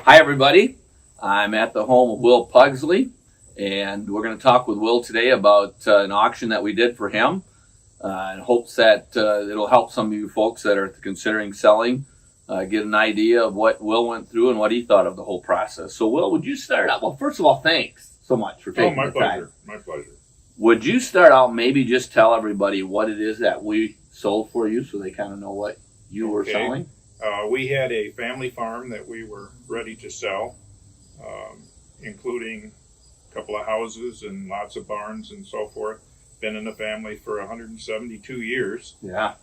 Hi, everybody. I'm at the home of Will Pugsley, and we're going to talk with Will today about an auction that we did for him in hopes that it'll help some of you folks that are considering selling get an idea of what Will went through and what he thought of the whole process. So, Will, would you start out? Well, first of all, thanks so much for taking the time. My pleasure. Would you start out, maybe just tell everybody what it is that we sold for you so they kind of know what you were selling? We had a family farm that we were ready to sell, including a couple of houses and lots of barns and so forth. Been in the family for 172 years. Yeah.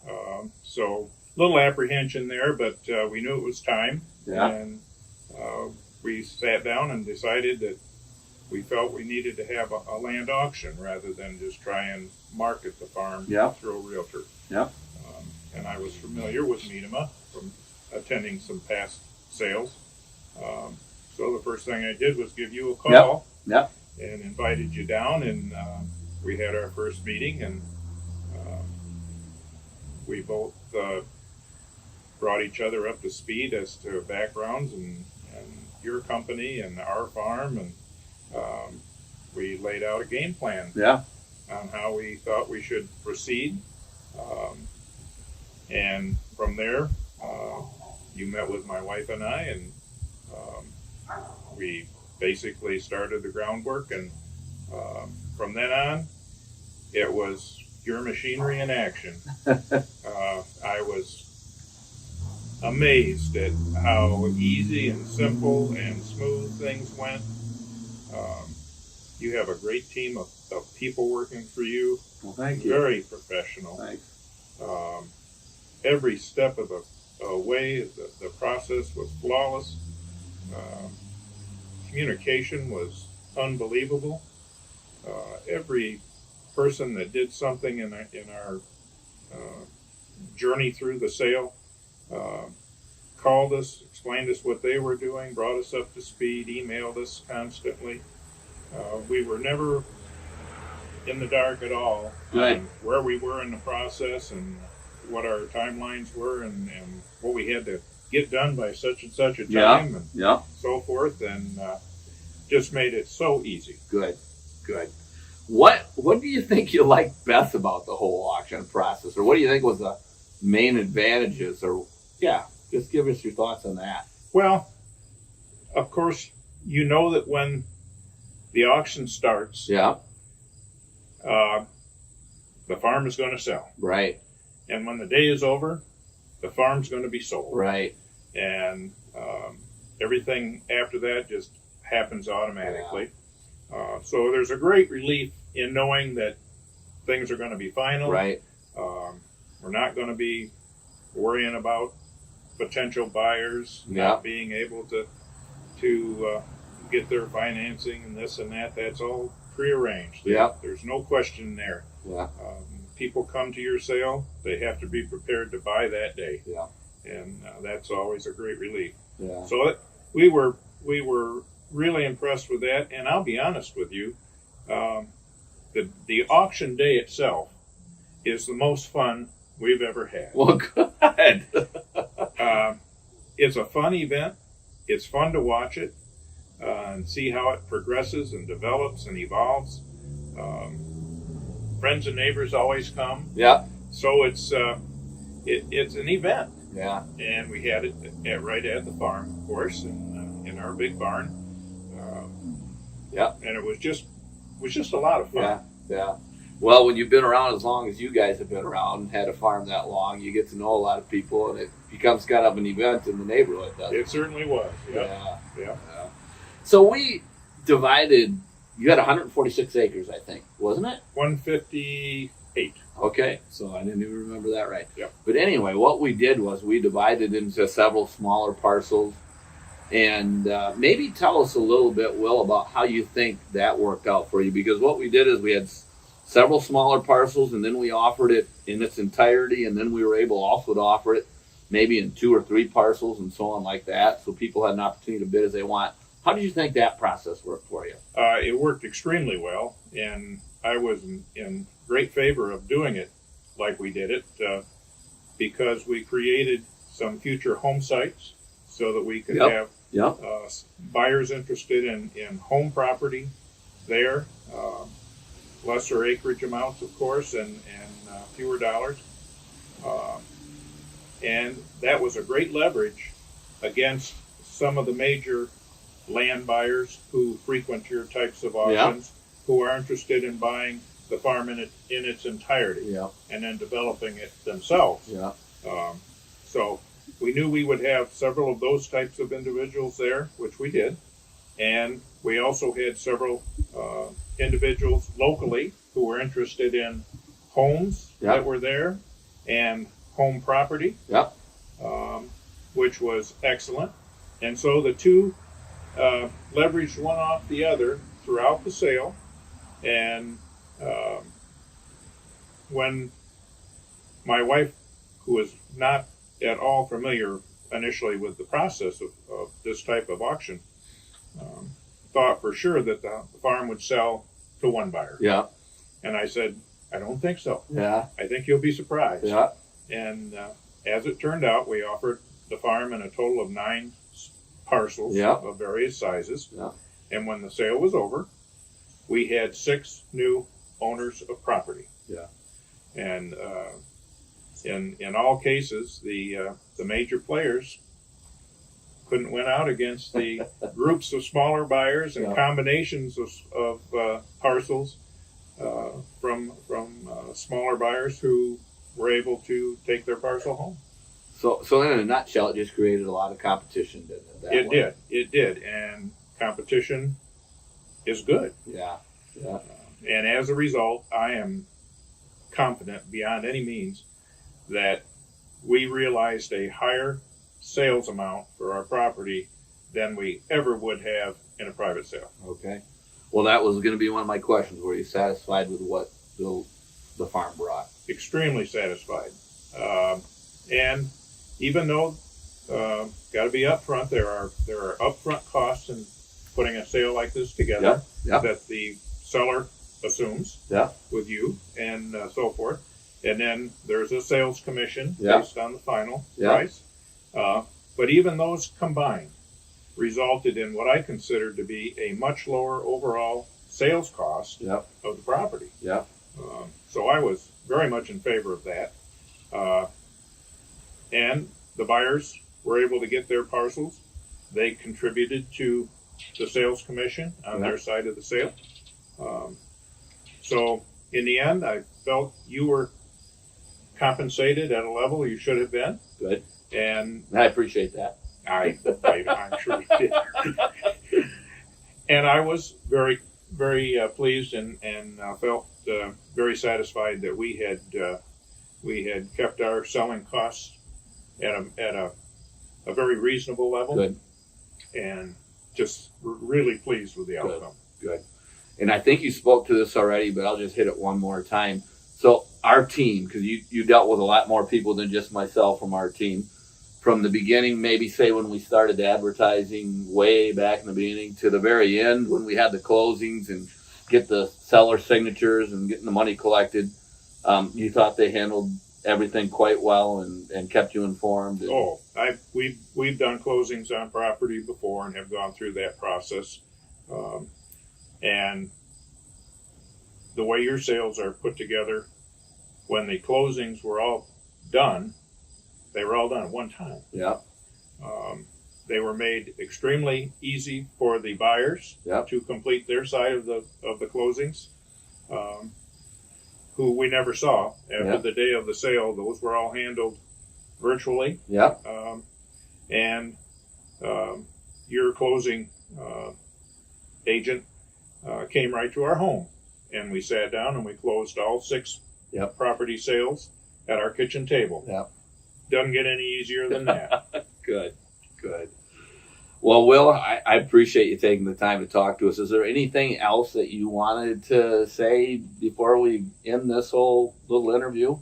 So a little apprehension there, but we knew it was time. Yeah. And we sat down and decided that we felt we needed to have a land auction rather than just try and market the farm through a realtor. Yeah. And I was familiar with Miedema from attending some past sales. So the first thing I did was give you a call and invited you down, and we had our first meeting, and we both brought each other up to speed as to backgrounds and your company and our farm, and we laid out a game plan on how we thought we should proceed. And from there, you met with my wife and I, and we basically started the groundwork. And from then on, it was your machinery in action. I was amazed at how easy and simple and smooth things went. You have a great team of people working for you. Well, thank you. Very professional. Thanks. Every step of the way, the process was flawless. Communication was unbelievable. Every person that did something in our journey through the sale called us, explained us what they were doing, brought us up to speed, emailed us constantly. We were never in the dark at all on where we were in the process and what our timelines were and what we had to get done by such and such a time and so forth, and just made it so easy. Good. What do you think you liked best about the whole auction process, or what do you think was the main advantages? Or just give us your thoughts on that. Well, of course, you know that when the auction starts, the farm is going to sell. Right. And when the day is over, the farm's going to be sold. Right. And everything after that just happens automatically. So there's a great relief in knowing that things are going to be final. Right. We're not going to be worrying about potential buyers not being able to get their financing and this and that. That's all prearranged. There's no question there. People come to your sale, they have to be prepared to buy that day. And that's always a great relief. So we were really impressed with that. And I'll be honest with you, the auction day itself is the most fun we've ever had. Well, good. It's a fun event. It's fun to watch it and see how it progresses and develops and evolves. Friends and neighbors always come. So it's an event. And we had it right at the farm, of course, in our big barn. And it was just a lot of fun. Well, when you've been around as long as you guys have been around and had a farm that long, you get to know a lot of people, and it becomes kind of an event in the neighborhood, doesn't it? It certainly was. So we divided. You had 146 acres, I think, wasn't it? 158. Okay, so I didn't even remember that right. But anyway, what we did was we divided into several smaller parcels. And maybe tell us a little bit, Will, about how you think that worked out for you. Because what we did is we had several smaller parcels, and then we offered it in its entirety, and then we were able also to offer it maybe in 2 or 3 parcels and so on like that, so people had an opportunity to bid as they want. How did you think that process worked for you? It worked extremely well, and I was in great favor of doing it like we did it because we created some future home sites so that we could have Yep. Buyers interested in home property there, lesser acreage amounts, of course, and fewer dollars. And that was a great leverage against some of the major land buyers who frequent your types of auctions, who are interested in buying the farm in its entirety, and then developing it themselves. So we knew we would have several of those types of individuals there, which we did. And we also had several individuals locally who were interested in homes that were there and home property, which was excellent. And so the two leveraged one off the other throughout the sale. And when my wife, who was not at all familiar initially with the process of this type of auction, thought for sure that the farm would sell to one buyer. And I said, I don't think so. I think you'll be surprised. And as it turned out, we offered the farm in a total of 9 parcels of various sizes. And when the sale was over, we had 6 new owners of property. And in all cases, the major players couldn't win out against the groups of smaller buyers and combinations of parcels from smaller buyers who were able to take their parcel home. So in a nutshell, it just created a lot of competition, didn't it? It did, and competition is good. And as a result, I am confident beyond any means that we realized a higher sales amount for our property than we ever would have in a private sale. Okay. Well, that was going to be one of my questions. Were you satisfied with what the farm brought? Extremely satisfied. And even though, got to be upfront, there are upfront costs in putting a sale like this together that the seller assumes with you and so forth. And then there's a sales commission based on the final price. But even those combined resulted in what I considered to be a much lower overall sales cost of the property. So I was very much in favor of that. And the buyers were able to get their parcels. They contributed to the sales commission on their side of the sale. So in the end, I felt you were compensated at a level you should have been. Good. And I appreciate that. I'm sure you did. And I was very, very pleased and felt very satisfied that we had kept our selling costs at a very reasonable level. Good. And just really pleased with the outcome. Good. And I think you spoke to this already, but I'll just hit it one more time. So our team, because you dealt with a lot more people than just myself from our team, from the beginning, maybe say when we started advertising way back in the beginning to the very end when we had the closings and get the seller signatures and getting the money collected, you thought they handled everything quite well and kept you informed? We've done closings on property before and have gone through that process. And the way your sales are put together, when the closings were all done, they were all done at one time. They were made extremely easy for the buyers to complete their side of the closings, who we never saw after the day of the sale. Those were all handled virtually. And your closing agent came right to our home, and we sat down and we closed all 6 property sales at our kitchen table. Doesn't get any easier than that. Good. Well, Will, I appreciate you taking the time to talk to us. Is there anything else that you wanted to say before we end this whole little interview?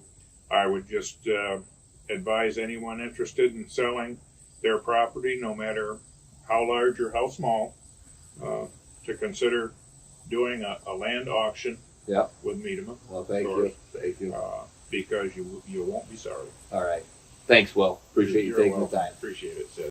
I would just advise anyone interested in selling their property, no matter how large or how small, to consider doing a land auction with Miedema. Well, thank you. Because you won't be sorry. All right. Thanks, Will. Appreciate you taking the time. Appreciate it, Sid.